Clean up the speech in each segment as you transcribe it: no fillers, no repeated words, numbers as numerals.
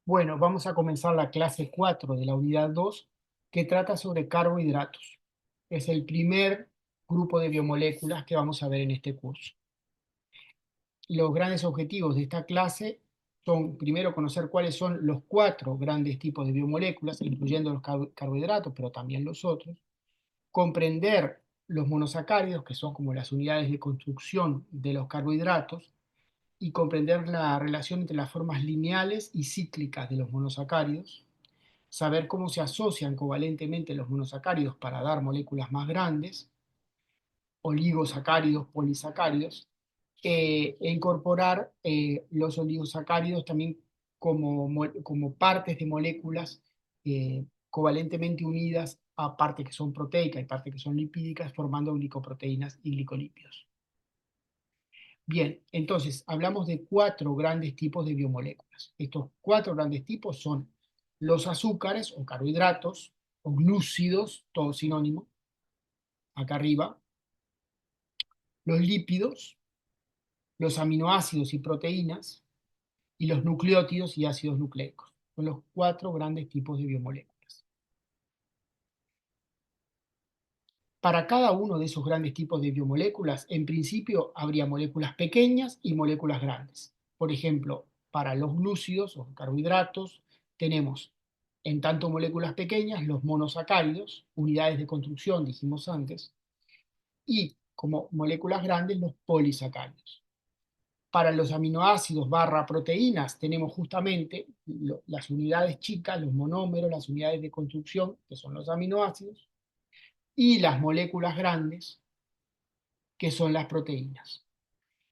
Bueno, vamos a comenzar la clase 4 de la unidad 2, que trata sobre carbohidratos. Es el primer grupo de biomoléculas que vamos a ver en este curso. Los grandes objetivos de esta clase son, primero, conocer cuáles son los 4 grandes tipos de biomoléculas, incluyendo los carbohidratos, pero también los otros. Comprender los monosacáridos, que son como las unidades de construcción de los carbohidratos, y comprender la relación entre las formas lineales y cíclicas de los monosacáridos, saber cómo se asocian covalentemente los monosacáridos para dar moléculas más grandes, oligosacáridos, polisacáridos, e incorporar los oligosacáridos también como partes de moléculas covalentemente unidas a partes que son proteicas y partes que son lipídicas, formando glicoproteínas y glicolípidos. Bien, entonces hablamos de 4 grandes tipos de biomoléculas. Estos 4 grandes tipos son los azúcares o carbohidratos o glúcidos, todo sinónimo, acá arriba, los lípidos, los aminoácidos y proteínas, y los nucleótidos y ácidos nucleicos. Son los 4 grandes tipos de biomoléculas. Para cada uno de esos grandes tipos de biomoléculas, en principio habría moléculas pequeñas y moléculas grandes. Por ejemplo, para los glúcidos o carbohidratos, tenemos en tanto moléculas pequeñas los monosacáridos, unidades de construcción, dijimos antes, y como moléculas grandes los polisacáridos. Para los aminoácidos barra proteínas tenemos justamente las unidades chicas, los monómeros, las unidades de construcción, que son los aminoácidos, y las moléculas grandes, que son las proteínas.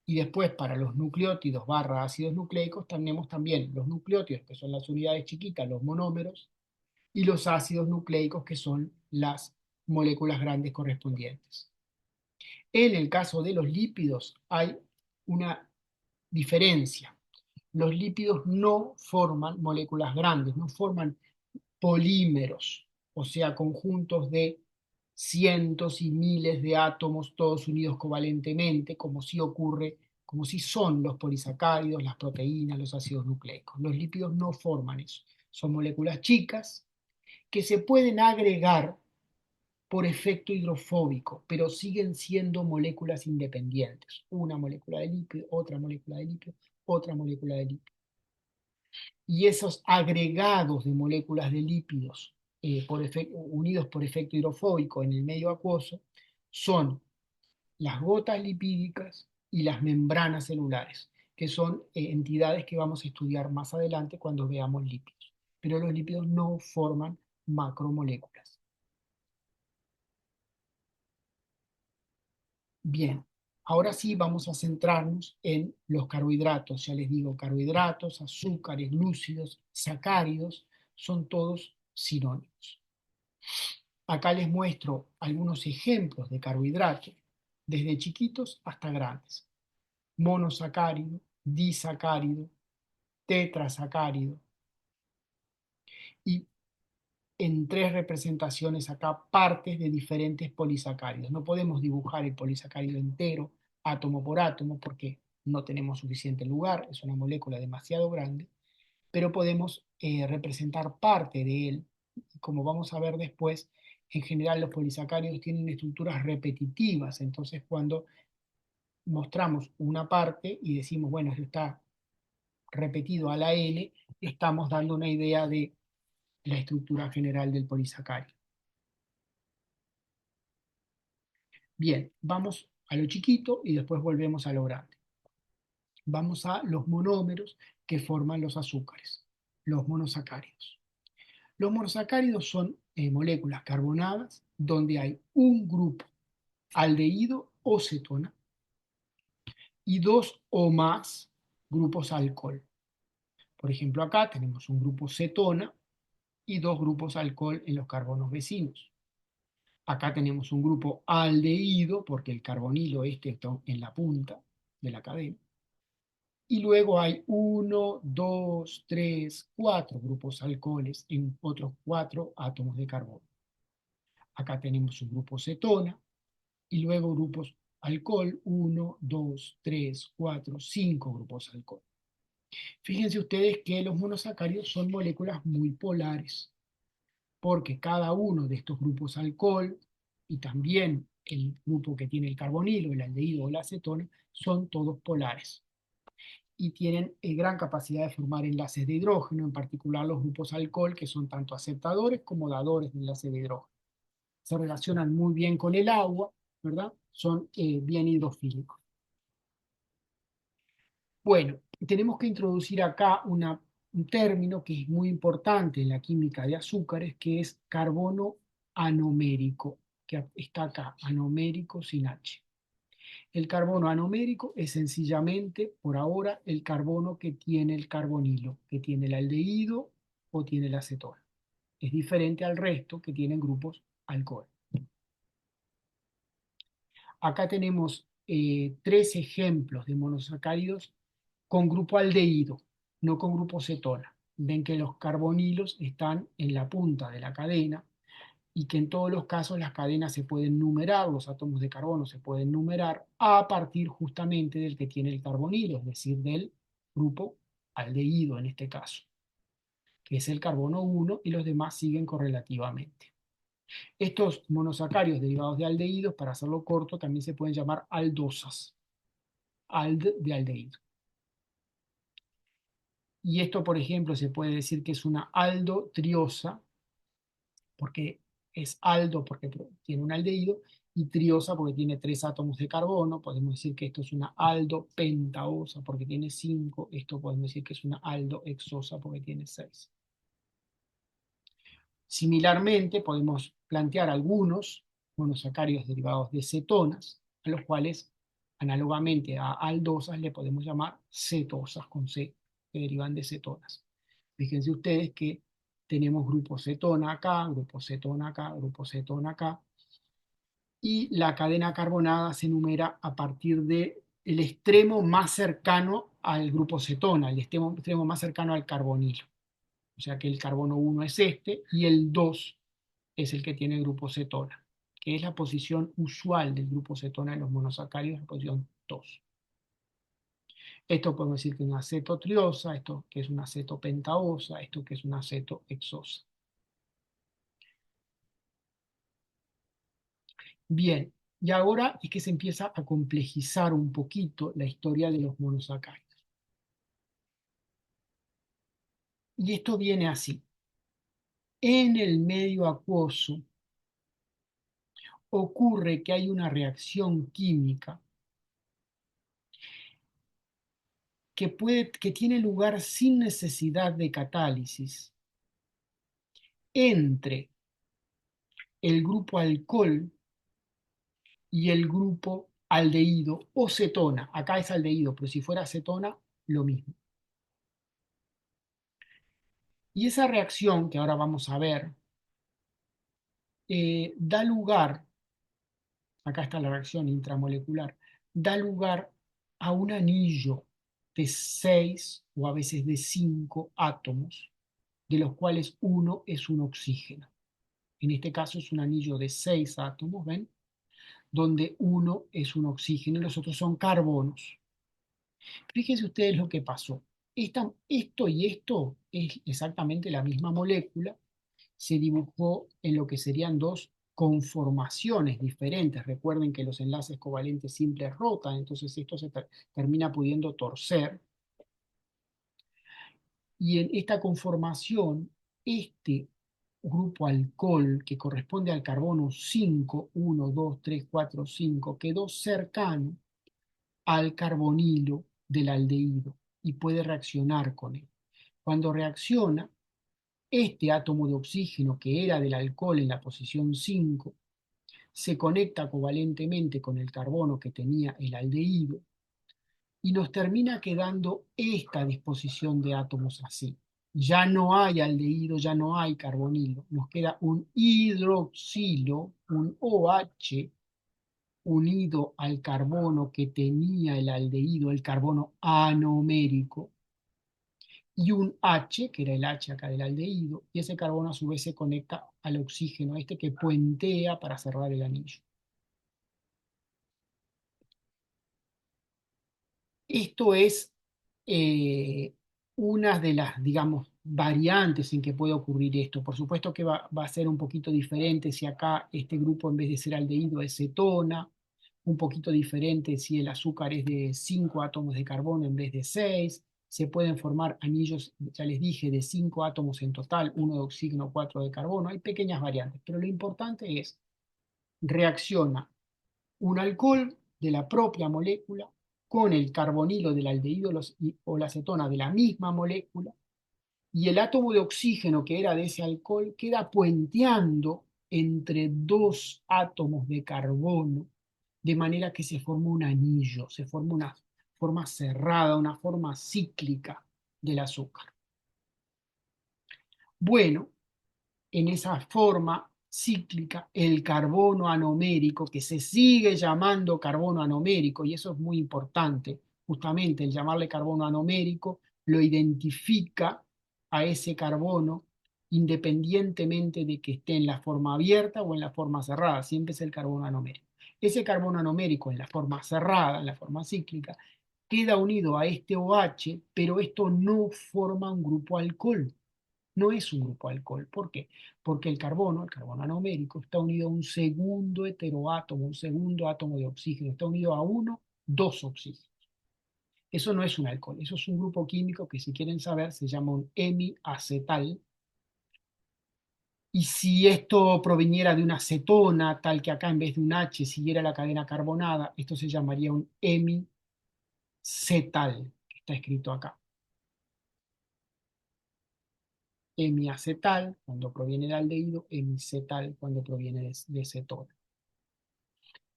Y después para los nucleótidos barra ácidos nucleicos tenemos también los nucleótidos, que son las unidades chiquitas, los monómeros, y los ácidos nucleicos, que son las moléculas grandes correspondientes. En el caso de los lípidos hay una diferencia. Los lípidos no forman moléculas grandes, no forman polímeros, o sea, conjuntos de cientos y miles de átomos todos unidos covalentemente, como si ocurre, como si son los polisacáridos, las proteínas, los ácidos nucleicos. Los lípidos no forman eso. Son moléculas chicas que se pueden agregar por efecto hidrofóbico, pero siguen siendo moléculas independientes. Una molécula de lípido, otra molécula de lípido, otra molécula de lípido. Y esos agregados de moléculas de lípidos unidos por efecto hidrofóbico en el medio acuoso son las gotas lipídicas y las membranas celulares, que son entidades que vamos a estudiar más adelante cuando veamos lípidos. Pero los lípidos no forman macromoléculas. Bien, ahora sí vamos a centrarnos en los carbohidratos. Ya les digo, carbohidratos, azúcares, glúcidos, sacáridos, son todos sinónimos. Acá les muestro algunos ejemplos de carbohidratos, desde chiquitos hasta grandes. Monosacárido, disacárido, tetrasacárido. Y en 3 representaciones acá partes de diferentes polisacáridos. No podemos dibujar el polisacárido entero, átomo por átomo, porque no tenemos suficiente lugar, es una molécula demasiado grande, pero podemos representar parte de él. Como vamos a ver después, en general los polisacáridos tienen estructuras repetitivas, entonces cuando mostramos una parte y decimos, bueno, esto está repetido a la N, estamos dando una idea de la estructura general del polisacárido. Bien, vamos a lo chiquito y después volvemos a lo grande. Vamos a los monómeros que forman los azúcares, los monosacáridos. Los monosacáridos son moléculas carbonadas donde hay un grupo aldehído o cetona y 2 o más grupos alcohol. Por ejemplo, acá tenemos un grupo cetona y 2 grupos alcohol en los carbonos vecinos. Acá tenemos un grupo aldehído, porque el carbonilo está en la punta de la cadena. Y luego hay 1, 2, 3, 4 grupos alcoholes en otros 4 átomos de carbono. Acá tenemos un grupo cetona y luego grupos alcohol, 1, 2, 3, 4, 5 grupos alcohol. Fíjense ustedes que los monosacáridos son moléculas muy polares, porque cada uno de estos grupos alcohol y también el grupo que tiene el carbonilo, el aldehído o la acetona, son todos polares y tienen gran capacidad de formar enlaces de hidrógeno, en particular los grupos alcohol, que son tanto aceptadores como dadores de enlaces de hidrógeno. Se relacionan muy bien con el agua, ¿verdad? Son bien hidrofílicos. Bueno, tenemos que introducir acá un término que es muy importante en la química de azúcares, que es carbono anomérico, que está acá, anomérico sin H. El carbono anomérico es sencillamente, por ahora, el carbono que tiene el carbonilo, que tiene el aldehído o tiene la acetona. Es diferente al resto que tienen grupos alcohol. Acá tenemos tres ejemplos de monosacáridos con grupo aldehído, no con grupo cetona. Ven que los carbonilos están en la punta de la cadena y que en todos los casos las cadenas se pueden numerar, los átomos de carbono se pueden numerar a partir justamente del que tiene el carbonilo, es decir, del grupo aldehído en este caso, que es el carbono 1 y los demás siguen correlativamente. Estos monosacáridos derivados de aldehídos, para hacerlo corto, también se pueden llamar aldosas, ald de aldehído. Y esto, por ejemplo, se puede decir que es una aldotriosa, porque es aldo porque tiene un aldehído, y triosa porque tiene 3 átomos de carbono. Podemos decir que esto es una aldopentaosa porque tiene 5. Esto podemos decir que es una aldohexosa porque tiene 6. Similarmente, podemos plantear algunos monosacáridos derivados de cetonas, a los cuales, análogamente a aldosas, le podemos llamar cetosas con C, que derivan de cetonas. Fíjense ustedes que tenemos grupo cetona acá, grupo cetona acá, grupo cetona acá, y la cadena carbonada se numera a partir del extremo más cercano al grupo cetona, el extremo más cercano al carbonilo. O sea que el carbono 1 es este y el 2 es el que tiene el grupo cetona, que es la posición usual del grupo cetona en los monosacáridos, la posición 2. Esto podemos decir que es una acetotriosa, esto que es una acetopentaosa, esto que es una acetohexosa. Bien, y ahora es que se empieza a complejizar un poquito la historia de los monosacáridos. Y esto viene así. En el medio acuoso ocurre que hay una reacción química que tiene lugar sin necesidad de catálisis entre el grupo alcohol y el grupo aldehído o cetona. Acá es aldehído, pero si fuera cetona, lo mismo. Y esa reacción que ahora vamos a ver da lugar, acá está la reacción intramolecular, da lugar a un anillo de 6 o a veces de 5 átomos, de los cuales uno es un oxígeno. En este caso es un anillo de 6 átomos, ¿ven? Donde uno es un oxígeno y los otros son carbonos. Fíjense ustedes lo que pasó. Esto y esto es exactamente la misma molécula. Se dibujó en lo que serían dos conformaciones diferentes. Recuerden que los enlaces covalentes simples rotan, entonces esto se termina pudiendo torcer. Y en esta conformación, este grupo alcohol que corresponde al carbono 5, 1, 2, 3, 4, 5, quedó cercano al carbonilo del aldehído y puede reaccionar con él. Cuando reacciona, este átomo de oxígeno que era del alcohol en la posición 5 se conecta covalentemente con el carbono que tenía el aldehído y nos termina quedando esta disposición de átomos así. Ya no hay aldehído, ya no hay carbonilo, nos queda un hidroxilo, un OH unido al carbono que tenía el aldehído, el carbono anomérico, y un H, que era el H acá del aldehído, y ese carbono a su vez se conecta al oxígeno, este que puentea para cerrar el anillo. Esto es una de las, digamos, variantes en que puede ocurrir esto. Por supuesto que va a ser un poquito diferente si acá este grupo en vez de ser aldehído es cetona, un poquito diferente si el azúcar es de 5 átomos de carbono en vez de 6. Se pueden formar anillos, ya les dije, de 5 átomos en total, uno de oxígeno, 4 de carbono. Hay pequeñas variantes, pero lo importante es, reacciona un alcohol de la propia molécula con el carbonilo del aldehído o la cetona de la misma molécula, y el átomo de oxígeno que era de ese alcohol queda puenteando entre dos átomos de carbono, de manera que se forma un anillo, se forma una forma cerrada, una forma cíclica del azúcar. Bueno, en esa forma cíclica, el carbono anomérico, que se sigue llamando carbono anomérico, y eso es muy importante, justamente el llamarle carbono anomérico lo identifica a ese carbono independientemente de que esté en la forma abierta o en la forma cerrada, siempre es el carbono anomérico. Ese carbono anomérico en la forma cerrada, en la forma cíclica, queda unido a este OH, pero esto no forma un grupo alcohol, no es un grupo alcohol. ¿Por qué? Porque el carbono anomérico, está unido a un segundo heteroátomo, un segundo átomo de oxígeno, está unido a uno, dos oxígenos. Eso no es un alcohol, eso es un grupo químico que, si quieren saber, se llama un hemiacetal. Y si esto proviniera de una cetona, tal que acá en vez de un H siguiera la cadena carbonada, esto se llamaría un hemicetal, que está escrito acá. Hemiacetal cuando proviene de aldehído, hemicetal cuando proviene de cetona.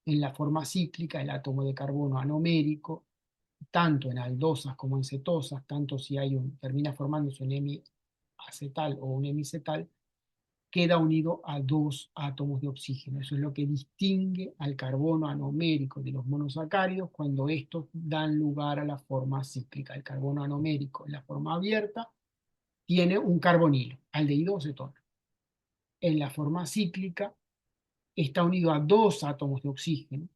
En la forma cíclica, el átomo de carbono anomérico, tanto en aldosas como en cetosas, tanto si termina formándose un hemiacetal o un hemicetal, queda unido a dos átomos de oxígeno. Eso es lo que distingue al carbono anomérico de los monosacáridos cuando estos dan lugar a la forma cíclica. El carbono anomérico en la forma abierta tiene un carbonilo, aldehído o cetona. En la forma cíclica está unido a dos átomos de oxígeno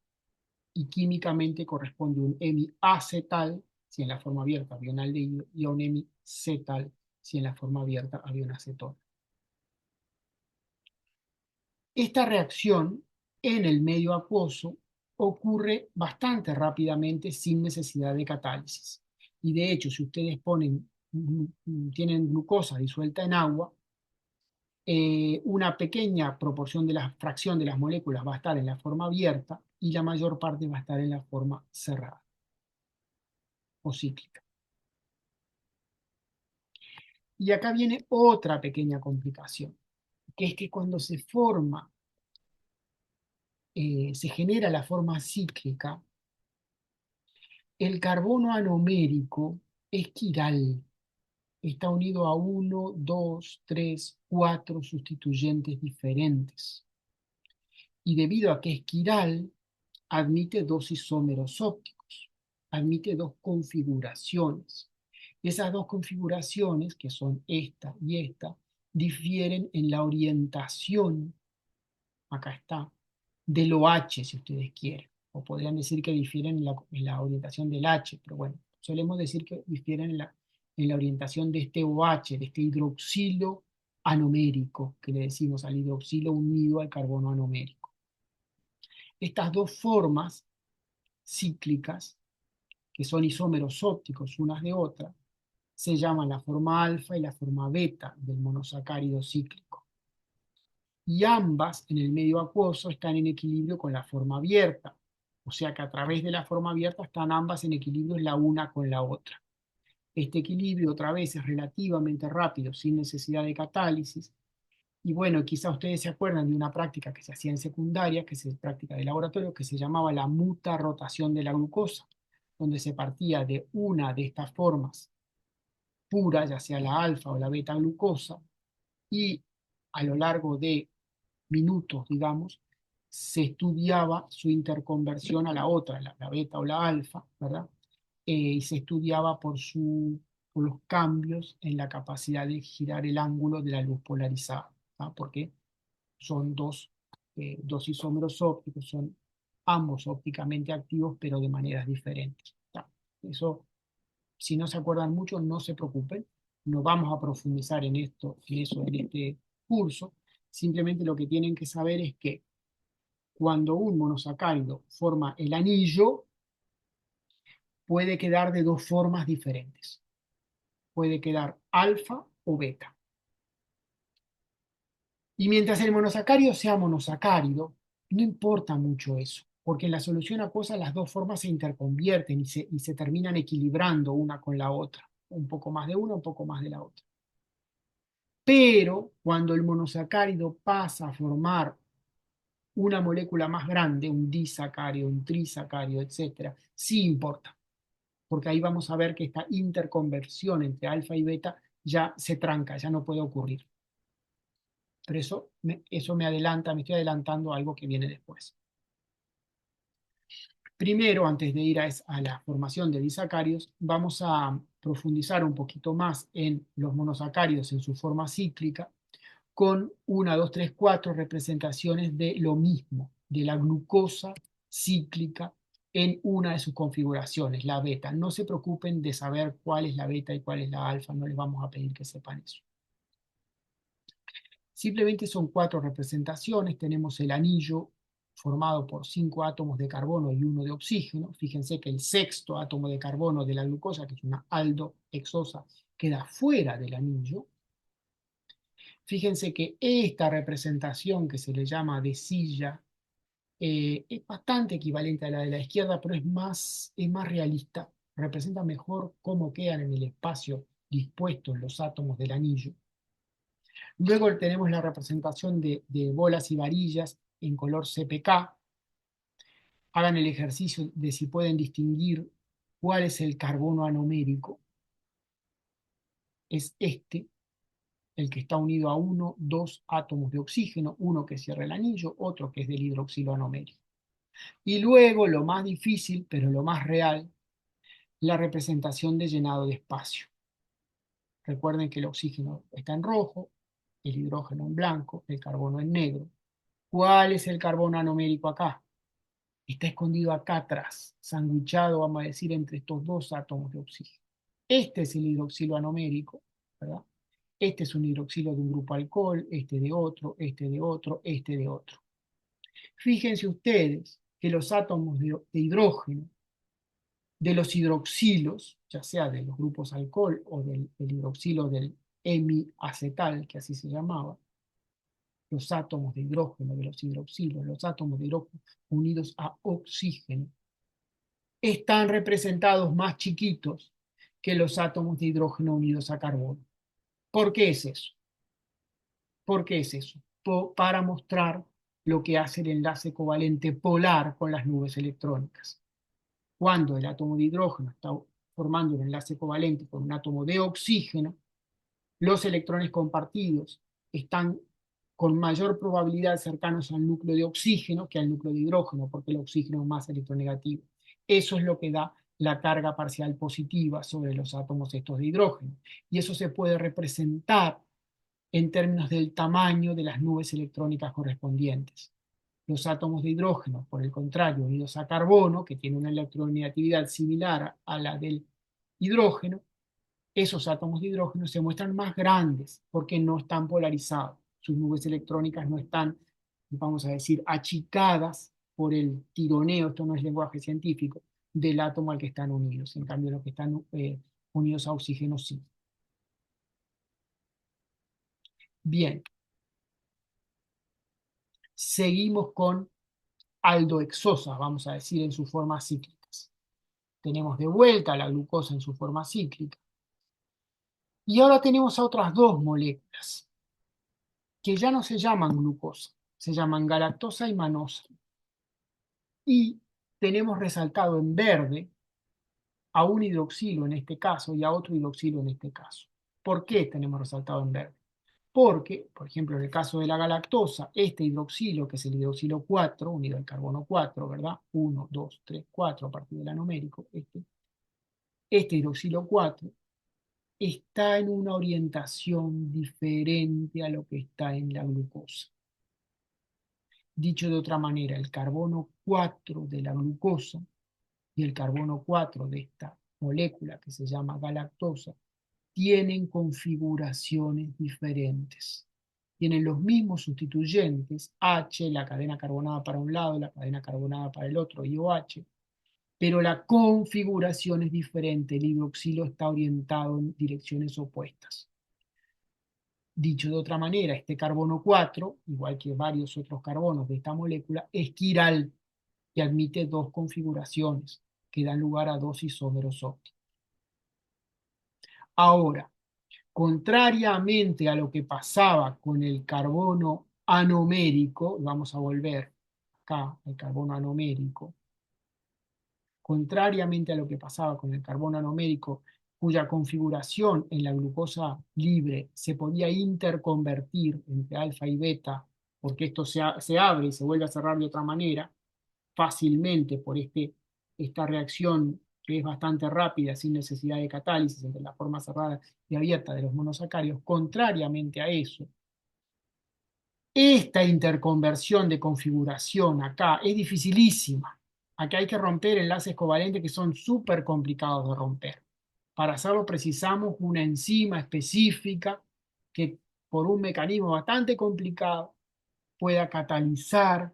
y químicamente corresponde a un hemiacetal si en la forma abierta había un aldehído, y a un hemicetal si en la forma abierta había una cetona. Esta reacción en el medio acuoso ocurre bastante rápidamente sin necesidad de catálisis. Y de hecho, si ustedes tienen glucosa disuelta en agua, una pequeña proporción de la fracción de las moléculas va a estar en la forma abierta y la mayor parte va a estar en la forma cerrada o cíclica. Y acá viene otra pequeña complicación, que es que cuando se genera la forma cíclica, el carbono anomérico es quiral, está unido a uno, dos, tres, cuatro sustituyentes diferentes. Y debido a que es quiral, admite dos isómeros ópticos, admite dos configuraciones. Esas dos configuraciones, que son esta y esta, difieren en la orientación, acá está, del OH, si ustedes quieren. O podrían decir que difieren en la orientación del H, pero bueno, solemos decir que difieren en la orientación de este OH, de este hidroxilo anomérico, que le decimos al hidroxilo unido al carbono anomérico. Estas dos formas cíclicas, que son isómeros ópticos unas de otras, se llaman la forma alfa y la forma beta del monosacárido cíclico. Y ambas en el medio acuoso están en equilibrio con la forma abierta. O sea que a través de la forma abierta están ambas en equilibrio la una con la otra. Este equilibrio otra vez es relativamente rápido, sin necesidad de catálisis. Y bueno, quizá ustedes se acuerdan de una práctica que se hacía en secundaria, que es práctica de laboratorio, que se llamaba la muta rotación de la glucosa, donde se partía de una de estas formas pura, ya sea la alfa o la beta glucosa, y a lo largo de minutos, digamos, se estudiaba su interconversión a la otra, la beta o la alfa, ¿verdad? Y se estudiaba por los cambios en la capacidad de girar el ángulo de la luz polarizada, ¿tá? Porque son dos isómeros ópticos, son ambos ópticamente activos, pero de maneras diferentes, ¿tá? Eso Si no se acuerdan mucho, no se preocupen, no vamos a profundizar en esto, en eso, en este curso. Simplemente lo que tienen que saber es que cuando un monosacárido forma el anillo, puede quedar de dos formas diferentes. Puede quedar alfa o beta. Y mientras el monosacárido sea monosacárido, no importa mucho eso, porque en la solución acuosa las dos formas se interconvierten y se terminan equilibrando una con la otra. Un poco más de una, un poco más de la otra. Pero cuando el monosacárido pasa a formar una molécula más grande, un disacárido, un trisacárido, etcétera, sí importa, porque ahí vamos a ver que esta interconversión entre alfa y beta ya se tranca, ya no puede ocurrir. Pero eso me adelanta, me estoy adelantando a algo que viene después. Primero, antes de ir a la formación de disacáridos, vamos a profundizar un poquito más en los monosacáridos en su forma cíclica, con 1, 2, 3, 4 representaciones de lo mismo, de la glucosa cíclica en una de sus configuraciones, la beta. No se preocupen de saber cuál es la beta y cuál es la alfa, no les vamos a pedir que sepan eso. Simplemente son 4 representaciones. Tenemos el anillo formado por 5 átomos de carbono y 1 de oxígeno. Fíjense que el sexto átomo de carbono de la glucosa, que es una aldehexosa, queda fuera del anillo. Fíjense que esta representación que se le llama de silla es bastante equivalente a la de la izquierda, pero es más realista. Representa mejor cómo quedan en el espacio dispuestos los átomos del anillo. Luego tenemos la representación de bolas y varillas en color CPK. Hagan el ejercicio de si pueden distinguir cuál es el carbono anomérico. Es este, el que está unido a dos átomos de oxígeno, uno que cierra el anillo, otro que es del hidroxilo anomérico. Y luego, lo más difícil, pero lo más real, la representación de llenado de espacio. Recuerden que el oxígeno está en rojo, el hidrógeno en blanco, el carbono en negro. ¿Cuál es el carbono anomérico acá? Está escondido acá atrás, sandwichado, vamos a decir, entre estos dos átomos de oxígeno. Este es el hidroxilo anomérico, ¿verdad? Este es un hidroxilo de un grupo alcohol, este de otro, este de otro, este de otro. Fíjense ustedes que los átomos de hidrógeno de los hidroxilos, ya sea de los grupos alcohol o del hidroxilo del hemiacetal, que así se llamaba, los átomos de hidrógeno de los hidroxilos, los átomos de hidrógeno unidos a oxígeno, están representados más chiquitos que los átomos de hidrógeno unidos a carbono. ¿Por qué es eso? ¿Por qué es eso? Para mostrar lo que hace el enlace covalente polar con las nubes electrónicas. Cuando el átomo de hidrógeno está formando un enlace covalente con un átomo de oxígeno, los electrones compartidos están con mayor probabilidad cercanos al núcleo de oxígeno que al núcleo de hidrógeno, porque el oxígeno es más electronegativo. Eso es lo que da la carga parcial positiva sobre los átomos estos de hidrógeno. Y eso se puede representar en términos del tamaño de las nubes electrónicas correspondientes. Los átomos de hidrógeno, por el contrario, unidos a carbono, que tiene una electronegatividad similar a la del hidrógeno, esos átomos de hidrógeno se muestran más grandes porque no están polarizados. Sus nubes electrónicas no están, vamos a decir, achicadas por el tironeo, esto no es lenguaje científico, del átomo al que están unidos. En cambio, los que están unidos a oxígeno sí. Bien, seguimos con aldohexosas, vamos a decir, en sus formas cíclicas. Tenemos de vuelta la glucosa en su forma cíclica. Y ahora tenemos a otras dos moléculas que ya no se llaman glucosa, se llaman galactosa y manosa. Y tenemos resaltado en verde a un hidroxilo en este caso y a otro hidroxilo en este caso. ¿Por qué tenemos resaltado en verde? Porque, por ejemplo, en el caso de la galactosa, este hidroxilo, que es el hidroxilo 4, unido al carbono 4, ¿verdad? 1, 2, 3, 4 a partir del anomérico, este hidroxilo 4 está en una orientación diferente a lo que está en la glucosa. Dicho de otra manera, el carbono 4 de la glucosa y el carbono 4 de esta molécula que se llama galactosa tienen configuraciones diferentes. Tienen los mismos sustituyentes, H, la cadena carbonada para un lado, la cadena carbonada para el otro, y OH, pero la configuración es diferente. El hidroxilo está orientado en direcciones opuestas. Dicho de otra manera, este carbono 4, igual que varios otros carbonos de esta molécula, es quiral y admite dos configuraciones que dan lugar a dos isómeros óptimos. Ahora, contrariamente a lo que pasaba con el carbono anomérico, vamos a volver acá al carbono anomérico, contrariamente a lo que pasaba con el carbono anomérico, cuya configuración en la glucosa libre se podía interconvertir entre alfa y beta, porque esto se abre y se vuelve a cerrar de otra manera, fácilmente por esta reacción que es bastante rápida, sin necesidad de catálisis entre la forma cerrada y abierta de los monosacáridos. Contrariamente a eso, esta interconversión de configuración acá es dificilísima. Acá hay que romper enlaces covalentes que son súper complicados de romper. Para hacerlo precisamos una enzima específica que por un mecanismo bastante complicado pueda catalizar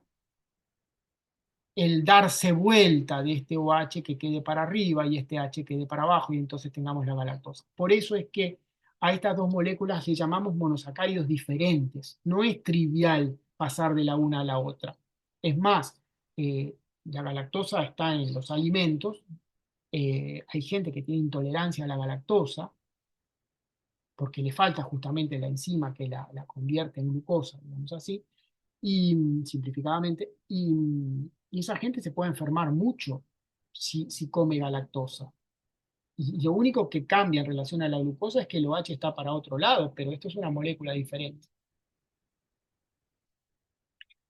el darse vuelta de este OH que quede para arriba y este H quede para abajo y entonces tengamos la galactosa. Por eso es que a estas dos moléculas le llamamos monosacáridos diferentes. No es trivial pasar de la una a la otra. Es más, la galactosa está en los alimentos. Hay gente que tiene intolerancia a la galactosa porque le falta justamente la enzima que la convierte en glucosa, digamos así, y simplificadamente, y esa gente se puede enfermar mucho si come galactosa. Y lo único que cambia en relación a la glucosa es que el OH está para otro lado, pero esto es una molécula diferente.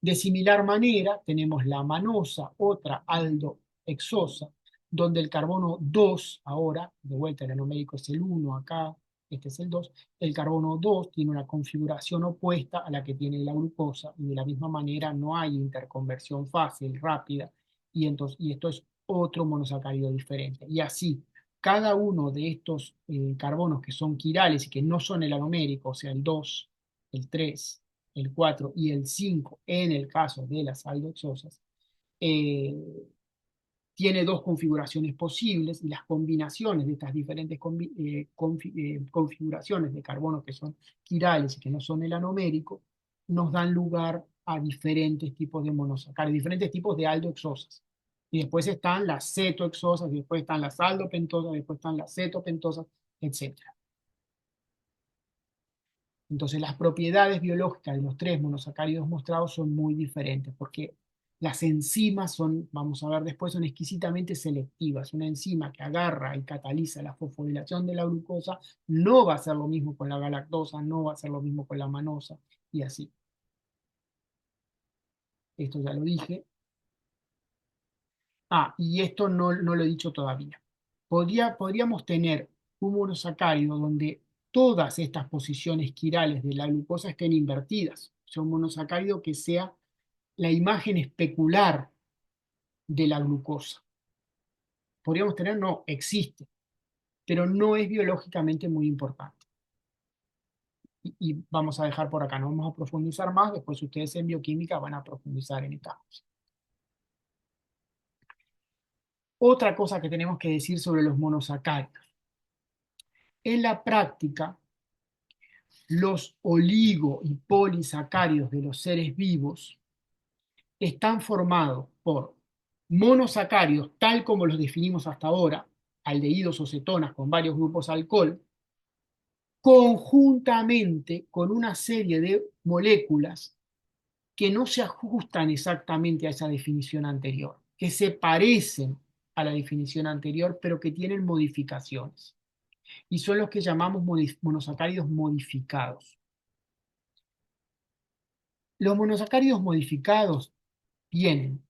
De similar manera, tenemos la manosa, otra aldohexosa, donde el carbono 2, ahora, de vuelta el anomérico es el 1 acá, este es el 2, el carbono 2 tiene una configuración opuesta a la que tiene la glucosa, y de la misma manera no hay interconversión fácil, rápida, y esto es otro monosacárido diferente. Y así, cada uno de estos carbonos que son quirales y que no son el anomérico, o sea, el 2, el 3, el 4 y el 5 en el caso de las aldoxosas, eh, tiene dos configuraciones posibles y las combinaciones de estas diferentes configuraciones de carbonos que son quirales y que no son el anomérico nos dan lugar a diferentes tipos de monosacáridos, diferentes tipos de aldoexosas. Y después están las cetoexosas, y después están las aldopentosas, después están las cetopentosas, etcétera. Entonces, las propiedades biológicas de los tres monosacáridos mostrados son muy diferentes, porque las enzimas son, vamos a ver después, son exquisitamente selectivas. Una enzima que agarra y cataliza la fosforilación de la glucosa no va a hacer lo mismo con la galactosa, no va a hacer lo mismo con la manosa, y así. Esto ya lo dije. Y esto no lo he dicho todavía. Podríamos tener un monosacárido donde todas estas posiciones quirales de la glucosa estén invertidas. O sea, un monosacárido que sea la imagen especular de la glucosa. Podríamos tener, no, existe, pero no es biológicamente muy importante. Y vamos a dejar por acá, no vamos a profundizar más, después ustedes en bioquímica van a profundizar en esta cosa. Otra cosa que tenemos que decir sobre los monosacáridos. En la práctica, los oligo y polisacáridos de los seres vivos están formados por monosacáridos, tal como los definimos hasta ahora, aldehídos o cetonas con varios grupos alcohol, conjuntamente con una serie de moléculas que no se ajustan exactamente a esa definición anterior, que se parecen a la definición anterior, pero que tienen modificaciones. Y son los que llamamos monosacáridos modificados. Los monosacáridos modificados tienen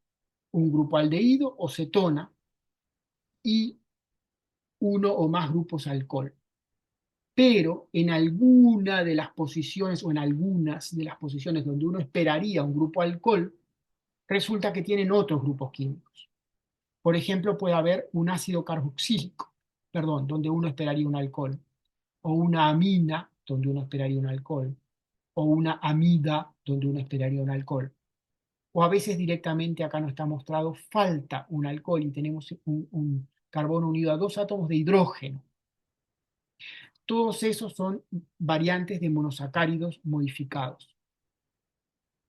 un grupo aldehído o cetona y uno o más grupos alcohol. Pero en alguna de las posiciones o en algunas de las posiciones donde uno esperaría un grupo alcohol, resulta que tienen otros grupos químicos. Por ejemplo, puede haber un ácido carboxílico perdón, donde uno esperaría un alcohol, o una amina, donde uno esperaría un alcohol, o una amida, donde uno esperaría un alcohol. O a veces directamente acá no está mostrado, falta un alcohol y tenemos un carbono unido a dos átomos de hidrógeno. Todos esos son variantes de monosacáridos modificados.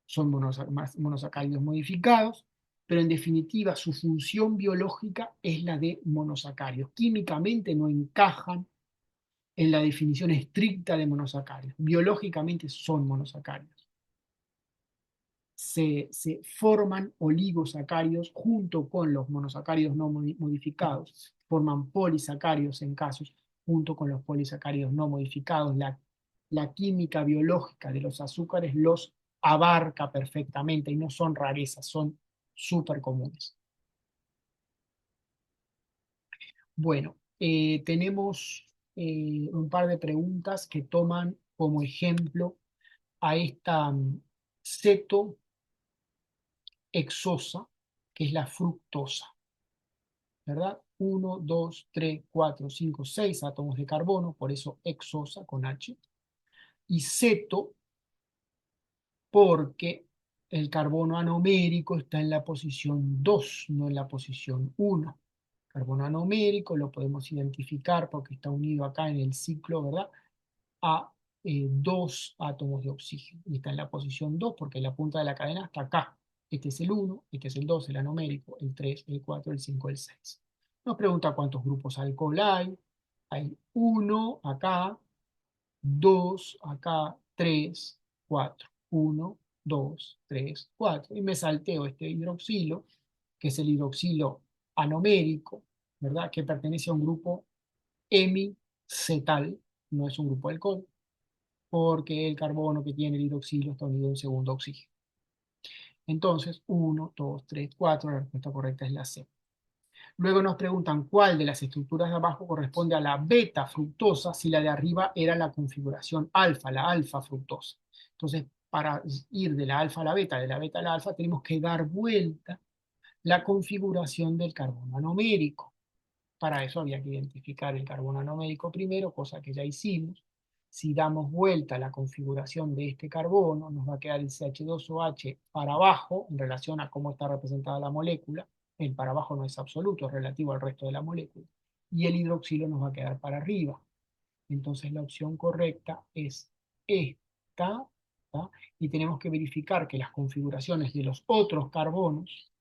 Son monosacáridos modificados, pero en definitiva su función biológica es la de monosacáridos. Químicamente no encajan en la definición estricta de monosacáridos. Biológicamente son monosacáridos. Se forman oligosacáridos junto con los monosacáridos no modificados, forman polisacáridos en casos junto con los polisacáridos no modificados. La química biológica de los azúcares los abarca perfectamente y no son rarezas, son súper comunes. Bueno, tenemos un par de preguntas que toman como ejemplo a esta ceto hexosa, que es la fructosa, ¿verdad? 1, 2, 3, 4, 5, 6 átomos de carbono, por eso hexosa con H, y ceto porque el carbono anomérico está en la posición 2, no en la posición 1. Carbono anomérico lo podemos identificar porque está unido acá en el ciclo, ¿verdad? A dos átomos de oxígeno. Y está en la posición 2 porque la punta de la cadena está acá. Este es el 1, este es el 2, el anomérico, el 3, el 4, el 5, el 6. Nos pregunta cuántos grupos alcohol hay. Hay 1 acá, 2 acá, 3, 4. 1, 2, 3, 4. Y me salteo este hidroxilo, que es el hidroxilo anomérico, ¿verdad? Que pertenece a un grupo hemicetal, no es un grupo de alcohol, porque el carbono que tiene el hidroxilo está unido a un segundo oxígeno. Entonces, 1, 2, 3, 4, la respuesta correcta es la C. Luego nos preguntan cuál de las estructuras de abajo corresponde a la beta fructosa si la de arriba era la configuración alfa, la alfa fructosa. Entonces, para ir de la alfa a la beta, de la beta a la alfa, tenemos que dar vuelta la configuración del carbono anomérico. Para eso había que identificar el carbono anomérico primero, cosa que ya hicimos. Si damos vuelta a la configuración de este carbono, nos va a quedar el CH2OH para abajo en relación a cómo está representada la molécula. El para abajo no es absoluto, es relativo al resto de la molécula. Y el hidroxilo nos va a quedar para arriba. Entonces la opción correcta es esta, ¿tá? Y tenemos que verificar que las configuraciones de los otros carbonos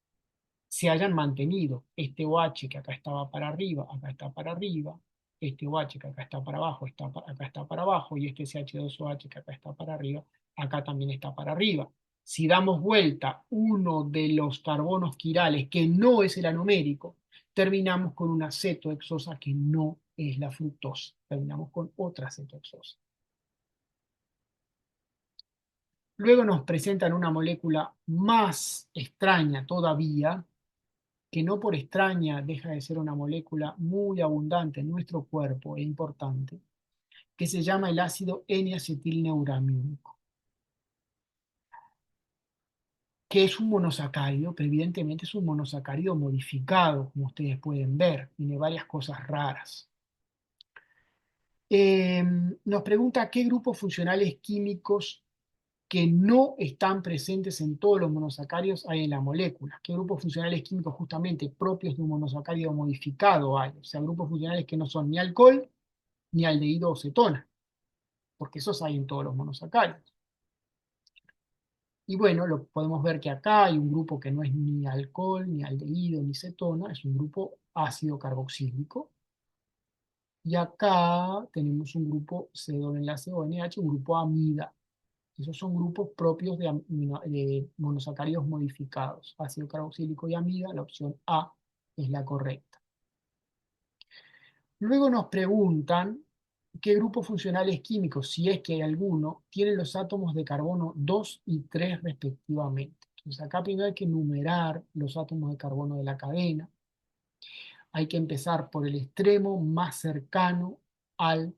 se hayan mantenido. Este OH que acá estaba para arriba, acá está para arriba, este OH que acá está para abajo, acá está para abajo, y este CH2OH que acá está para arriba, acá también está para arriba. Si damos vuelta uno de los carbonos quirales que no es el anomérico, terminamos con una cetohexosa que no es la fructosa. Terminamos con otra cetohexosa. Luego nos presentan una molécula más extraña todavía, que no por extraña deja de ser una molécula muy abundante en nuestro cuerpo e importante, que se llama el ácido N-acetilneuramínico, que es un monosacárido, pero evidentemente es un monosacárido modificado, como ustedes pueden ver, tiene varias cosas raras. Nos pregunta qué grupos funcionales químicos que no están presentes en todos los monosacáridos hay en la molécula. ¿Qué grupos funcionales químicos justamente propios de un monosacárido modificado hay? O sea, grupos funcionales que no son ni alcohol, ni aldehído o cetona, porque esos hay en todos los monosacáridos. Y bueno, lo podemos ver que acá hay un grupo que no es ni alcohol, ni aldehído, ni cetona, es un grupo ácido carboxílico. Y acá tenemos un grupo C-doble enlace ONH, un grupo amida. Esos son grupos propios de monosacáridos modificados. Ácido carboxílico y amida, la opción A es la correcta. Luego nos preguntan qué grupos funcionales químicos, si es que hay alguno, tienen los átomos de carbono 2 y 3 respectivamente. Entonces acá primero hay que numerar los átomos de carbono de la cadena. Hay que empezar por el extremo más cercano al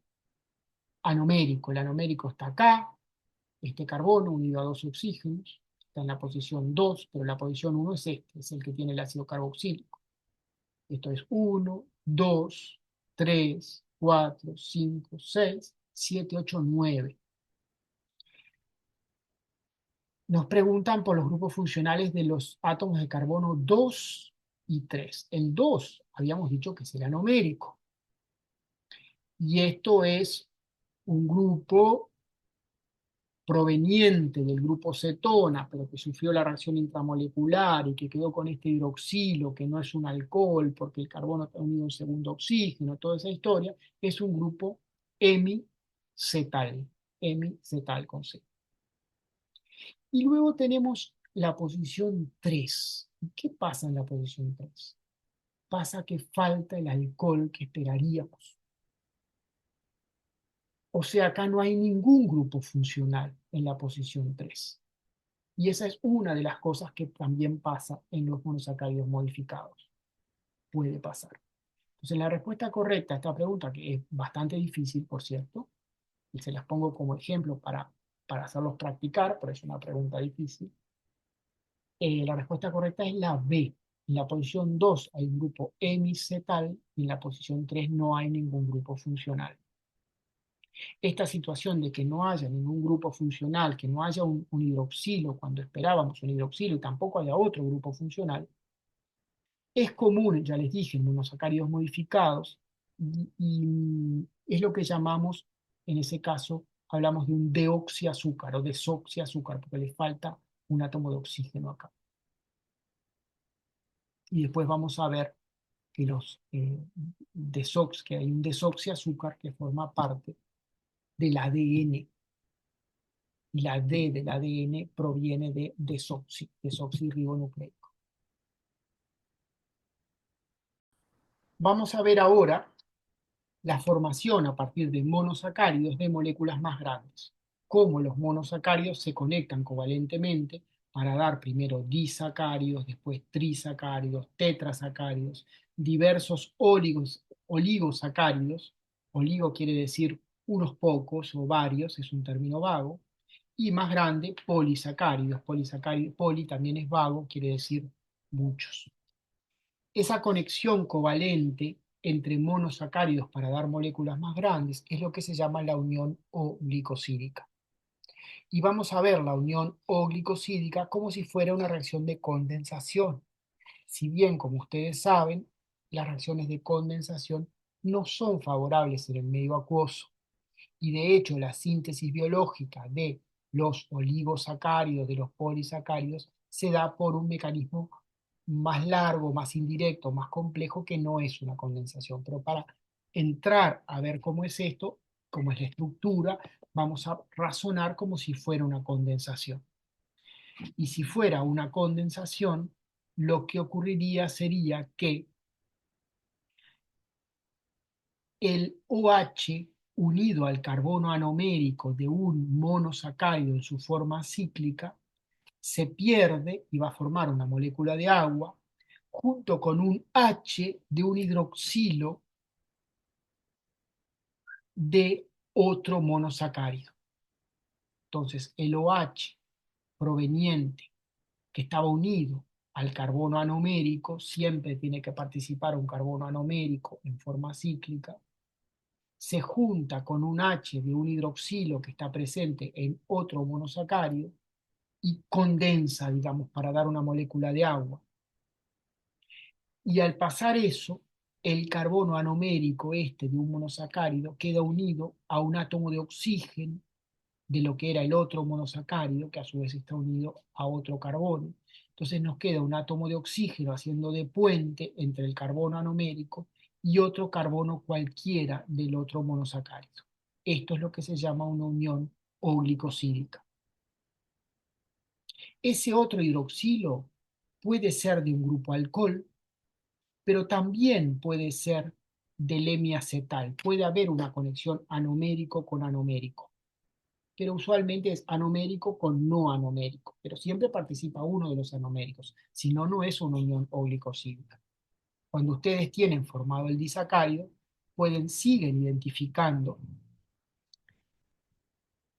anomérico. El anomérico está acá, este carbono unido a dos oxígenos, está en la posición 2, pero la posición 1 es este, es el que tiene el ácido carboxílico. Esto es 1, 2, 3, 4, 5, 6, 7, 8, 9. Nos preguntan por los grupos funcionales de los átomos de carbono 2 y 3. El 2 habíamos dicho que será anomérico. Y esto es un grupo proveniente del grupo cetona, pero que sufrió la reacción intramolecular y que quedó con este hidroxilo, que no es un alcohol porque el carbono está unido a un segundo oxígeno, toda esa historia, es un grupo hemicetal, hemicetal con C. Y luego tenemos la posición 3. ¿Qué pasa en la posición 3? Pasa que falta el alcohol que esperaríamos. O sea, acá no hay ningún grupo funcional en la posición 3. Y esa es una de las cosas que también pasa en los monosacáridos modificados. Puede pasar. Entonces, la respuesta correcta a esta pregunta, que es bastante difícil, por cierto, y se las pongo como ejemplo para hacerlos practicar, pero es una pregunta difícil, la respuesta correcta es la B. En la posición 2 hay un grupo hemicetal y en la posición 3 no hay ningún grupo funcional. Esta situación de que no haya ningún grupo funcional, que no haya un hidroxilo cuando esperábamos un hidroxilo y tampoco haya otro grupo funcional, es común, ya les dije, en monosacáridos modificados y es lo que llamamos, en ese caso, hablamos de un deoxiazúcar o desoxiazúcar porque le falta un átomo de oxígeno acá. Y después vamos a ver que que hay un desoxiazúcar que forma parte del ADN. Y la D del ADN proviene de desoxirribonucleico. Vamos a ver ahora la formación a partir de monosacáridos de moléculas más grandes. Cómo los monosacáridos se conectan covalentemente para dar primero disacáridos, después trisacáridos, tetrasacáridos, diversos oligosacáridos. Oligo quiere decir unos pocos o varios, es un término vago. Y más grande, polisacáridos. Poli también es vago, quiere decir muchos. Esa conexión covalente entre monosacáridos para dar moléculas más grandes es lo que se llama la unión O-glicosídica. Y vamos a ver la unión O-glicosídica como si fuera una reacción de condensación. Si bien, como ustedes saben, las reacciones de condensación no son favorables en el medio acuoso. Y de hecho, la síntesis biológica de los oligosacáridos, de los polisacáridos, se da por un mecanismo más largo, más indirecto, más complejo, que no es una condensación. Pero para entrar a ver cómo es esto, cómo es la estructura, vamos a razonar como si fuera una condensación. Y si fuera una condensación, lo que ocurriría sería que el OH unido al carbono anomérico de un monosacárido en su forma cíclica se pierde y va a formar una molécula de agua junto con un H de un hidroxilo de otro monosacárido. Entonces, el OH proveniente que estaba unido al carbono anomérico, siempre tiene que participar un carbono anomérico en forma cíclica, se junta con un H de un hidroxilo que está presente en otro monosacárido y condensa, digamos, para dar una molécula de agua. Y al pasar eso, el carbono anomérico este de un monosacárido queda unido a un átomo de oxígeno de lo que era el otro monosacárido, que a su vez está unido a otro carbono. Entonces nos queda un átomo de oxígeno haciendo de puente entre el carbono anomérico y otro carbono cualquiera del otro monosacárido. Esto es lo que se llama una unión oglicosídica. Ese otro hidroxilo puede ser de un grupo alcohol, pero también puede ser del hemiacetal. Puede haber una conexión anomérico con anomérico, pero usualmente es anomérico con no anomérico, pero siempre participa uno de los anoméricos, si no, no es una unión oglicosídica. Cuando ustedes tienen formado el disacárido, siguen identificando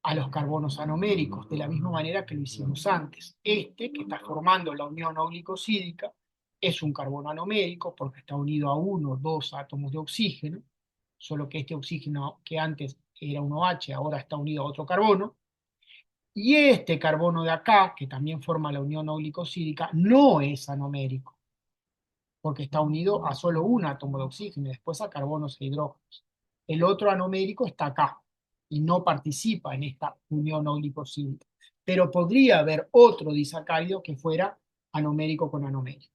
a los carbonos anoméricos, de la misma manera que lo hicimos antes. Este, que está formando la unión oglicosídica, es un carbono anomérico porque está unido a uno o dos átomos de oxígeno, solo que este oxígeno que antes era un OH, ahora está unido a otro carbono. Y este carbono de acá, que también forma la unión no-glicosídica, no es anomérico, porque está unido a solo un átomo de oxígeno y después a carbonos e hidrógenos. El otro anomérico está acá y no participa en esta unión no-glicosídica. Pero podría haber otro disacárido que fuera anomérico con anomérico.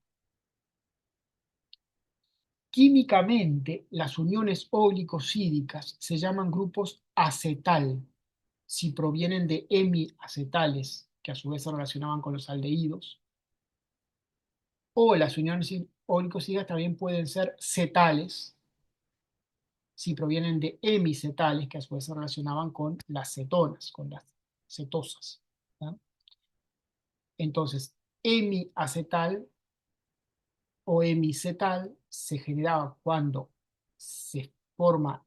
Químicamente, las uniones oglicosídicas se llaman grupos acetal si provienen de hemiacetales, que a su vez se relacionaban con los aldehídos, o las uniones oglicosídicas también pueden ser cetales si provienen de hemicetales, que a su vez se relacionaban con las cetonas, con las cetosas. ¿Ya? Entonces, hemiacetal o hemicetal se generaba cuando se forma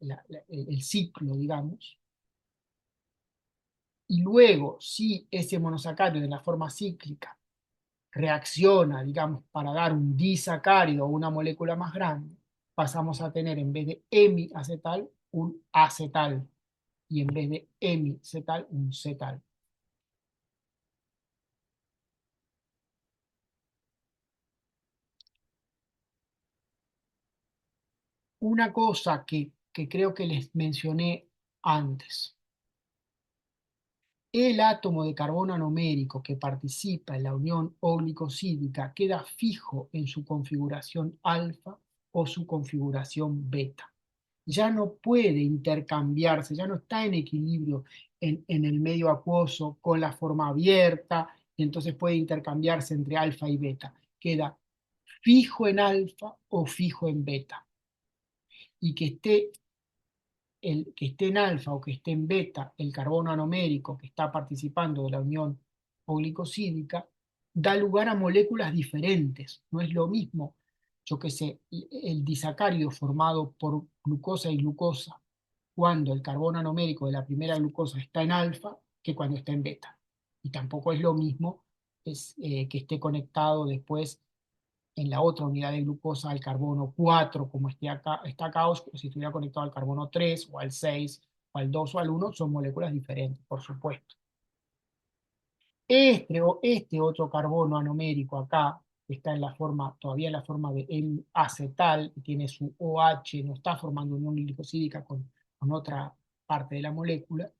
el ciclo, digamos, y luego, si ese monosacárido de la forma cíclica reacciona, digamos, para dar un disacárido o una molécula más grande, pasamos a tener en vez de hemiacetal un acetal y en vez de hemicetal un cetal. Una cosa que creo que les mencioné antes. El átomo de carbono anomérico que participa en la unión oglicosídica queda fijo en su configuración alfa o su configuración beta. Ya no puede intercambiarse, ya no está en equilibrio en el medio acuoso con la forma abierta, y entonces puede intercambiarse entre alfa y beta. Queda fijo en alfa o fijo en beta. Y que esté en alfa o que esté en beta el carbono anomérico que está participando de la unión oglicosídica, da lugar a moléculas diferentes. No es lo mismo, yo qué sé, el disacárido formado por glucosa y glucosa cuando el carbono anomérico de la primera glucosa está en alfa que cuando está en beta. Y tampoco es lo mismo que esté conectado después en la otra unidad de glucosa al carbono 4, como está acá, o si estuviera conectado al carbono 3, o al 6, o al 2, o al 1, son moléculas diferentes, por supuesto. Este otro carbono anomérico acá, que está en la forma, todavía en la forma de acetal, y tiene su OH, no está formando unión glicosídica con otra parte de la molécula.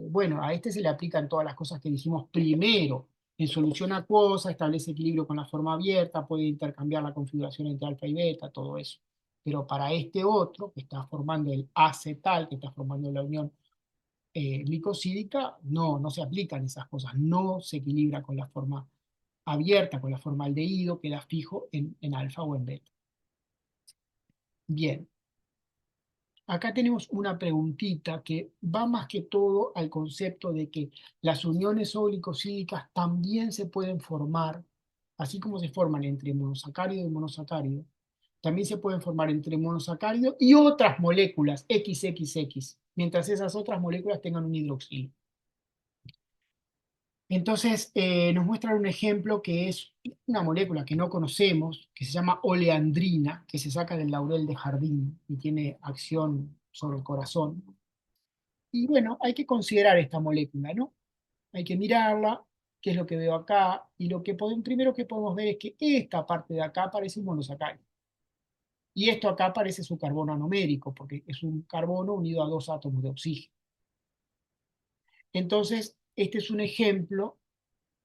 Bueno, a este se le aplican todas las cosas que dijimos primero. En solución acuosa, establece equilibrio con la forma abierta, puede intercambiar la configuración entre alfa y beta, todo eso. Pero para este otro, que está formando el acetal, que está formando la unión glicosídica, no se aplican esas cosas, no se equilibra con la forma abierta, con la forma aldehído, queda fijo en alfa o en beta. Bien, acá tenemos una preguntita que va más que todo al concepto de que las uniones oglicosídicas también se pueden formar, así como se forman entre monosacárido y monosacárido, también se pueden formar entre monosacárido y otras moléculas XXX, mientras esas otras moléculas tengan un hidroxilo. Entonces, nos muestran un ejemplo que es una molécula que no conocemos, que se llama oleandrina, que se saca del laurel de jardín y tiene acción sobre el corazón. Y bueno, hay que considerar esta molécula, ¿no? Hay que mirarla, qué es lo que veo acá, y primero que podemos ver es que esta parte de acá parece un monosacárido. Y esto acá parece su carbono anomérico, porque es un carbono unido a dos átomos de oxígeno. Entonces, este es un ejemplo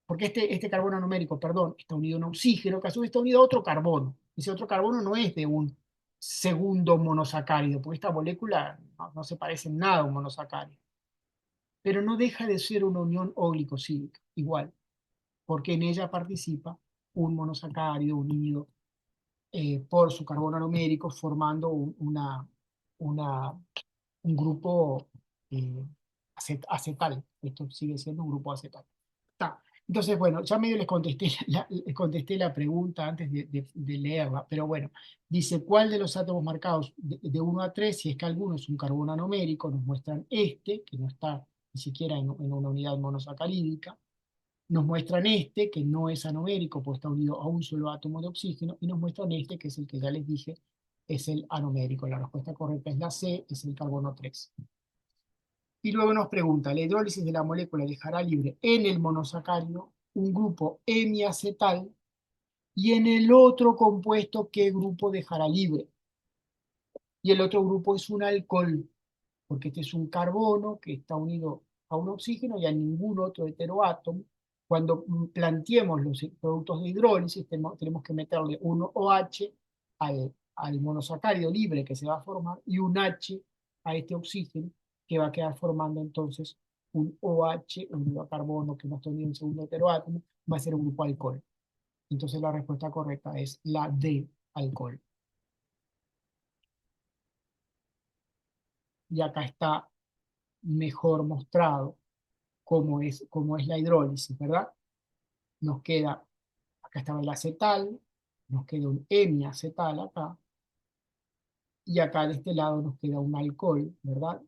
porque este carbono numérico, perdón, está unido a un oxígeno, que a su vez está unido a otro carbono. Ese otro carbono no es de un segundo monosacárido, porque esta molécula no se parece en nada a un monosacárido. Pero no deja de ser una unión oglicosídica, igual, porque en ella participa un monosacárido unido por su carbono numérico, formando una, un grupo eh, acetal. Esto sigue siendo un grupo acetal. Está. Entonces, bueno, ya medio les contesté la pregunta antes de leerla, pero bueno, dice, ¿cuál de los átomos marcados de 1 a 3, si es que alguno es un carbono anomérico, nos muestran este, que no está ni siquiera en una unidad monosacarídica, nos muestran este, que no es anomérico, pues está unido a un solo átomo de oxígeno, y nos muestran este, que es el que ya les dije, es el anomérico. La respuesta correcta es la C, es el carbono 3. Y luego nos pregunta, la hidrólisis de la molécula dejará libre en el monosacárido un grupo hemiacetal y en el otro compuesto, ¿qué grupo dejará libre? Y el otro grupo es un alcohol, porque este es un carbono que está unido a un oxígeno y a ningún otro heteroátomo. Cuando planteemos los productos de hidrólisis, tenemos que meterle un OH al monosacárido libre que se va a formar y un H a este oxígeno que va a quedar formando entonces un OH unido a carbono que no está unido en un segundo heteroátomo, va a ser un grupo alcohol. Entonces la respuesta correcta es la D, alcohol. Y acá está mejor mostrado cómo es la hidrólisis, ¿verdad? Nos queda, acá estaba el acetal, nos queda un hemiacetal acá, y acá de este lado nos queda un alcohol, ¿verdad?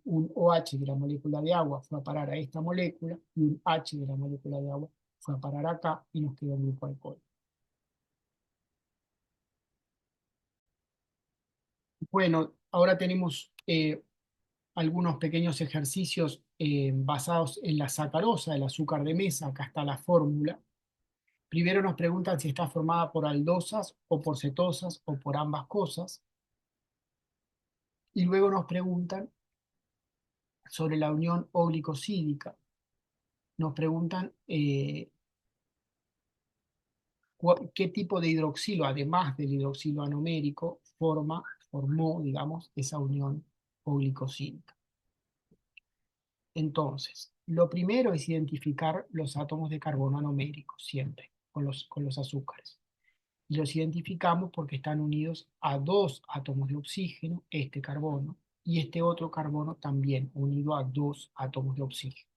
Un OH de la molécula de agua fue a parar a esta molécula, y un H de la molécula de agua fue a parar acá, y nos queda un grupo alcohol. Bueno, ahora tenemos algunos pequeños ejercicios basados en la sacarosa, el azúcar de mesa. Acá está la fórmula. Primero nos preguntan si está formada por aldosas o por cetosas o por ambas cosas. Y luego nos preguntan sobre la unión oglicosídica. Nos preguntan qué tipo de hidroxilo, además del hidroxilo anomérico, formó, digamos, esa unión oglicosídica. Entonces, lo primero es identificar los átomos de carbono anomérico, siempre, con los azúcares. Y los identificamos porque están unidos a dos átomos de oxígeno, este carbono, y este otro carbono también unido a dos átomos de oxígeno.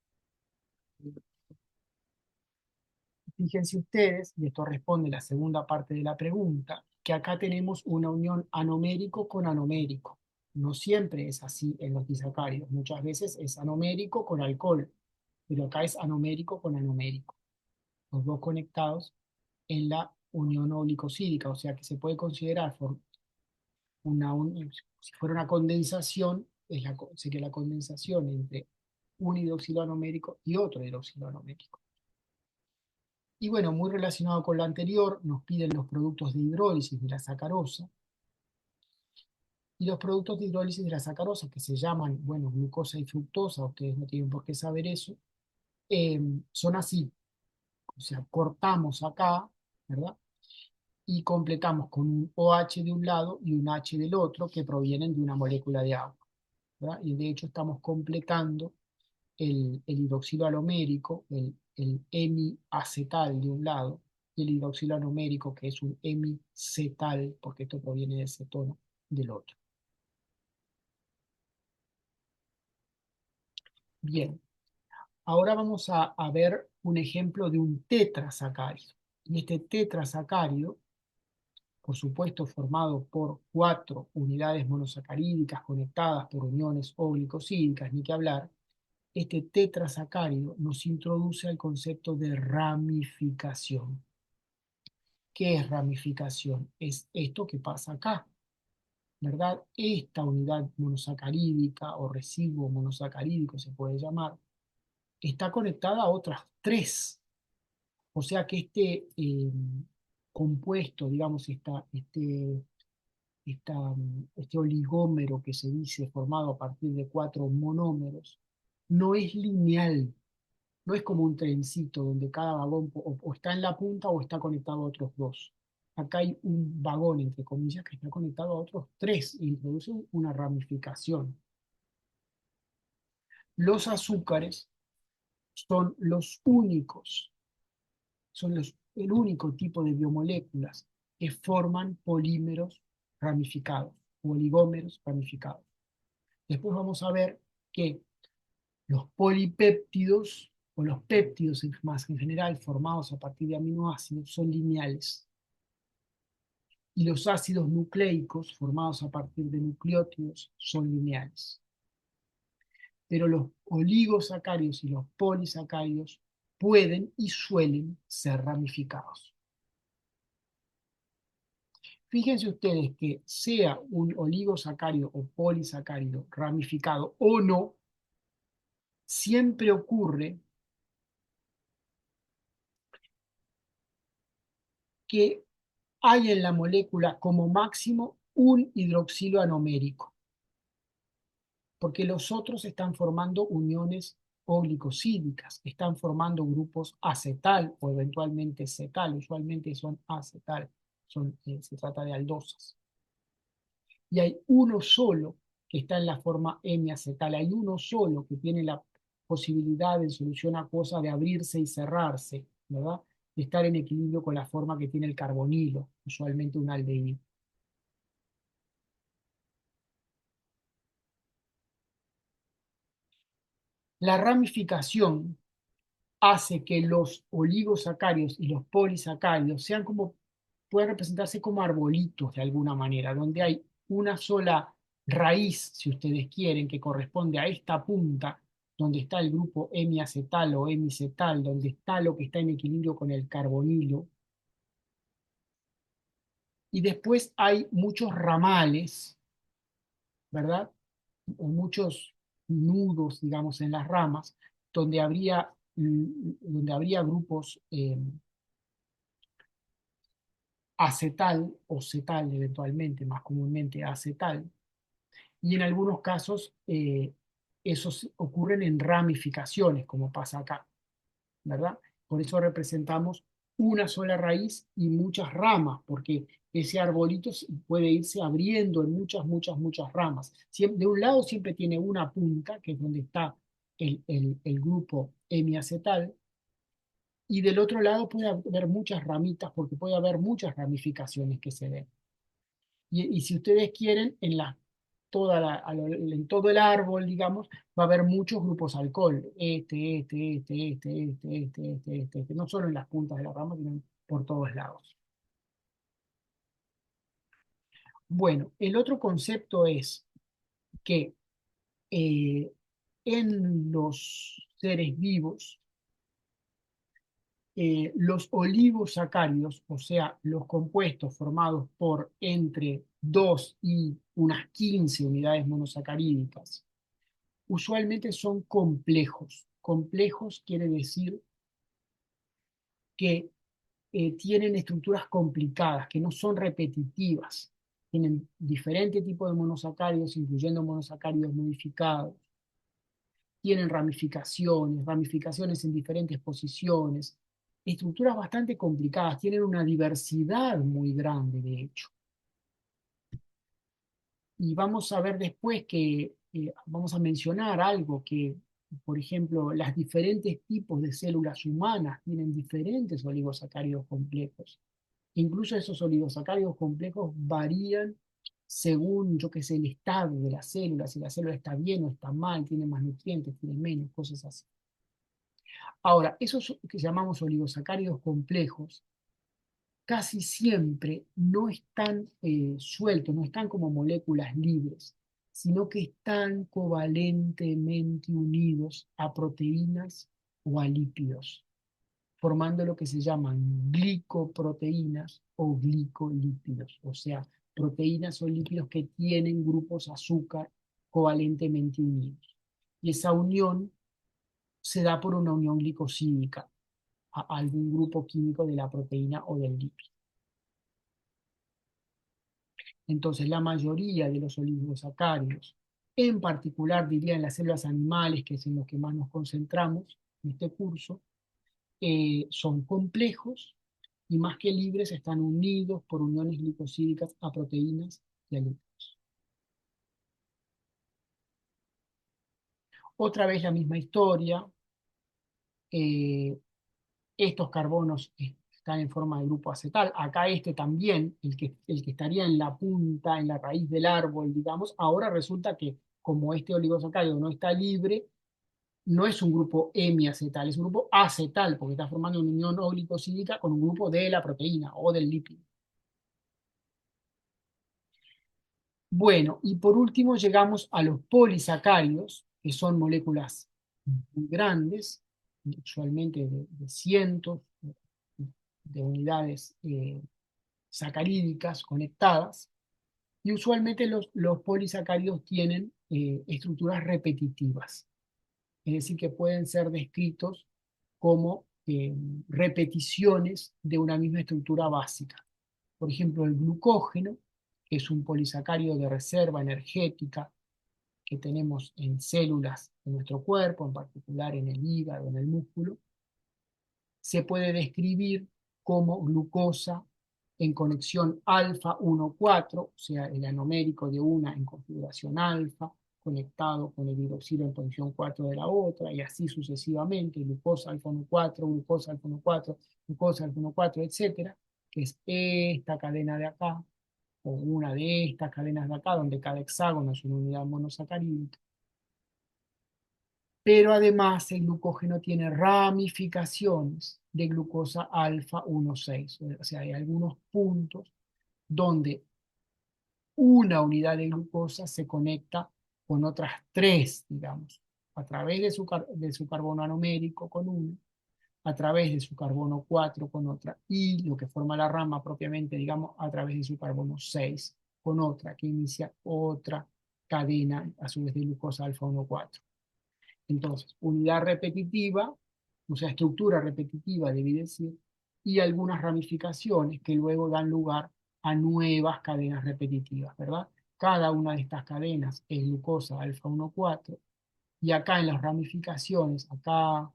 Fíjense ustedes, y esto responde la segunda parte de la pregunta, que acá tenemos una unión anomérico con anomérico. No siempre es así en los disacáridos, muchas veces es anomérico con alcohol, pero acá es anomérico con anomérico, los dos conectados en la unión oglicosídica, o sea que se puede considerar si fuera una condensación, sería la condensación entre un hidroxilo anomérico y otro hidroxilo anomérico. Y bueno, muy relacionado con lo anterior, nos piden los productos de hidrólisis de la sacarosa. Y los productos de hidrólisis de la sacarosa, que se llaman, bueno, glucosa y fructosa, ustedes no tienen por qué saber eso, son así. O sea, cortamos acá, ¿verdad? Y completamos con un OH de un lado y un H del otro que provienen de una molécula de agua, ¿verdad? Y de hecho estamos completando el hidroxilo alomérico, el hemiacetal de un lado, y el hidroxilo anomérico, que es un hemicetal, porque esto proviene de cetono, del otro. Bien, ahora vamos a ver un ejemplo de un tetrasacárido. Y este tetrasacárido, por supuesto, formado por 4 unidades monosacarídicas conectadas por uniones oglicosídicas, ni que hablar, este tetrasacárido nos introduce al concepto de ramificación. ¿Qué es ramificación? Es esto que pasa acá, ¿verdad? Esta unidad monosacarídica o residuo monosacarídico se puede llamar, está conectada a otras 3. O sea que compuesto, digamos, este oligómero que se dice formado a partir de 4 monómeros, no es lineal. No es como un trencito donde cada vagón o está en la punta o está conectado a otros 2. Acá hay un vagón, entre comillas, que está conectado a otros 3 e introduce una ramificación. Los azúcares son el único tipo de biomoléculas que forman polímeros ramificados, o oligómeros ramificados. Después vamos a ver que los polipéptidos o los péptidos más en general formados a partir de aminoácidos son lineales. Y los ácidos nucleicos formados a partir de nucleótidos son lineales. Pero los oligosacáridos y los polisacáridos pueden y suelen ser ramificados. fíjense ustedes que sea un oligosacárido o polisacárido ramificado o no, siempre ocurre que hay en la molécula como máximo un hidroxilo anomérico, porque los otros están formando uniones oglicosídicas, están formando grupos acetal o eventualmente cetal, usualmente son acetal, se trata de aldosas. Y hay uno solo que está en la forma hemiacetal, hay uno solo que tiene la posibilidad en solución acuosa de abrirse y cerrarse, ¿verdad? De estar en equilibrio con la forma que tiene el carbonilo, usualmente un aldehído. La ramificación hace que los oligosacáridos y los polisacáridos sean como, pueden representarse como arbolitos de alguna manera, donde hay una sola raíz, si ustedes quieren, que corresponde a esta punta, donde está el grupo hemiacetal o hemicetal, donde está lo que está en equilibrio con el carbonilo. Y después hay muchos ramales, ¿verdad? O muchos nudos, digamos, en las ramas, donde habría grupos acetal o cetal eventualmente, más comúnmente acetal, y en algunos casos esos ocurren en ramificaciones, como pasa acá, ¿verdad? Por eso representamos una sola raíz y muchas ramas, porque ese arbolito puede irse abriendo en muchas ramas. De un lado siempre tiene una punta, que es donde está el grupo hemiacetal, y del otro lado puede haber muchas ramitas, porque puede haber muchas ramificaciones que se den. Y si ustedes quieren, en todo el árbol, digamos, va a haber muchos grupos alcohol. No solo en las puntas de la rama, sino por todos lados. Bueno, el otro concepto es que en los seres vivos, los oligosacáridos, o sea, los compuestos formados por entre 2 y unas 15 unidades monosacarídicas, usualmente son complejos. Complejos quiere decir que tienen estructuras complicadas, que no son repetitivas. Tienen diferentes tipos de monosacáridos, incluyendo monosacáridos modificados. Tienen ramificaciones en diferentes posiciones, estructuras bastante complicadas, tienen una diversidad muy grande, de hecho. Y vamos a ver después que, vamos a mencionar algo que, por ejemplo, los diferentes tipos de células humanas tienen diferentes oligosacáridos complejos. Incluso esos oligosacáridos complejos varían según, yo qué sé, el estado de la célula, si la célula está bien o está mal, tiene más nutrientes, tiene menos, cosas así. Ahora, esos que llamamos oligosacáridos complejos casi siempre no están sueltos, no están como moléculas libres, sino que están covalentemente unidos a proteínas o a lípidos, formando lo que se llaman glicoproteínas o glicolípidos, o sea, proteínas o lípidos que tienen grupos azúcar covalentemente unidos. Y esa unión se da por una unión glicosídica a algún grupo químico de la proteína o del lípido. Entonces, la mayoría de los oligosacáridos, en particular diría en las células animales, que es en lo que más nos concentramos en este curso, son complejos y más que libres están unidos por uniones glicosídicas a proteínas y a lípidos. Otra vez la misma historia, eh, estos carbonos están en forma de grupo acetal. Acá este también, el que estaría en la punta, en la raíz del árbol, digamos, ahora resulta que como este oligosacárido no está libre, no es un grupo hemiacetal, es un grupo acetal, porque está formando una unión oglicosídica con un grupo de la proteína o del lípido. Bueno, y por último llegamos a los polisacáridos, que son moléculas muy grandes, usualmente de cientos de unidades sacarídicas conectadas, y usualmente los polisacáridos tienen estructuras repetitivas, es decir, que pueden ser descritos como repeticiones de una misma estructura básica. Por ejemplo, el glucógeno, que es un polisacárido de reserva energética que tenemos en células de nuestro cuerpo, en particular en el hígado, en el músculo, se puede describir como glucosa en conexión alfa 1,4, o sea, el anomérico de una en configuración alfa, conectado con el hidroxilo en posición 4 de la otra, y así sucesivamente, glucosa alfa 1,4, glucosa alfa 1,4, glucosa alfa 1,4, etcétera, que es esta cadena de acá, o una de estas cadenas de acá, donde cada hexágono es una unidad monosacarídica. Pero además el glucógeno tiene ramificaciones de glucosa alfa 1,6. O sea, hay algunos puntos donde una unidad de glucosa se conecta con otras tres, digamos, a través de su carbono anomérico con una, a través de su carbono 4 con otra, y lo que forma la rama propiamente, digamos, a través de su carbono 6 con otra, que inicia otra cadena, a su vez de glucosa alfa 1,4. Entonces, unidad repetitiva, o sea, estructura repetitiva, debí decir, y algunas ramificaciones que luego dan lugar a nuevas cadenas repetitivas, ¿verdad? Cada una de estas cadenas es glucosa alfa 1,4, y acá en las ramificaciones, acá,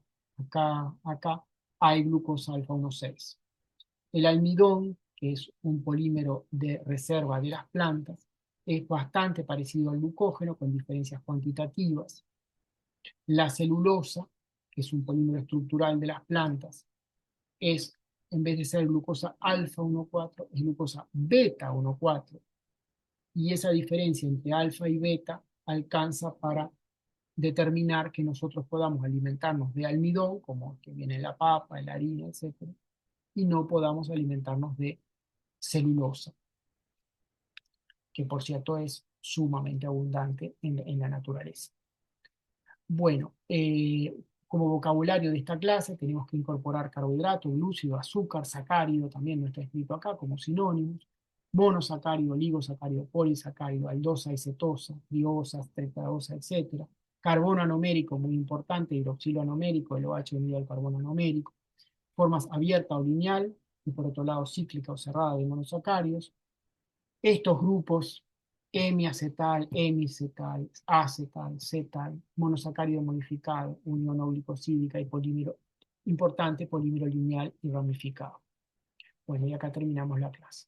hay glucosa alfa 1,6. El almidón, que es un polímero de reserva de las plantas, es bastante parecido al glucógeno, con diferencias cuantitativas. La celulosa, que es un polímero estructural de las plantas, es, en vez de ser glucosa alfa 1,4, es glucosa beta 1,4. Y esa diferencia entre alfa y beta alcanza para determinar que nosotros podamos alimentarnos de almidón, como el que viene en la papa, en la harina, etc., y no podamos alimentarnos de celulosa, que por cierto es sumamente abundante en la naturaleza. Bueno, como vocabulario de esta clase tenemos que incorporar carbohidrato, glúcido, azúcar, sacárido, también no está escrito acá como sinónimos, monosacárido, oligosacárido, polisacárido, aldosa y cetosa, triosa, tetraosa, etc. Carbono anomérico, muy importante, hidroxilo anomérico, el OH unido al carbono anomérico. Formas abierta o lineal, y por otro lado cíclica o cerrada de monosacáridos. Estos grupos, hemiacetal, hemicetal, acetal, cetal, monosacárido modificado, unión oglicosídica y polímero, importante, polímero lineal y ramificado. Bueno, y acá terminamos la clase.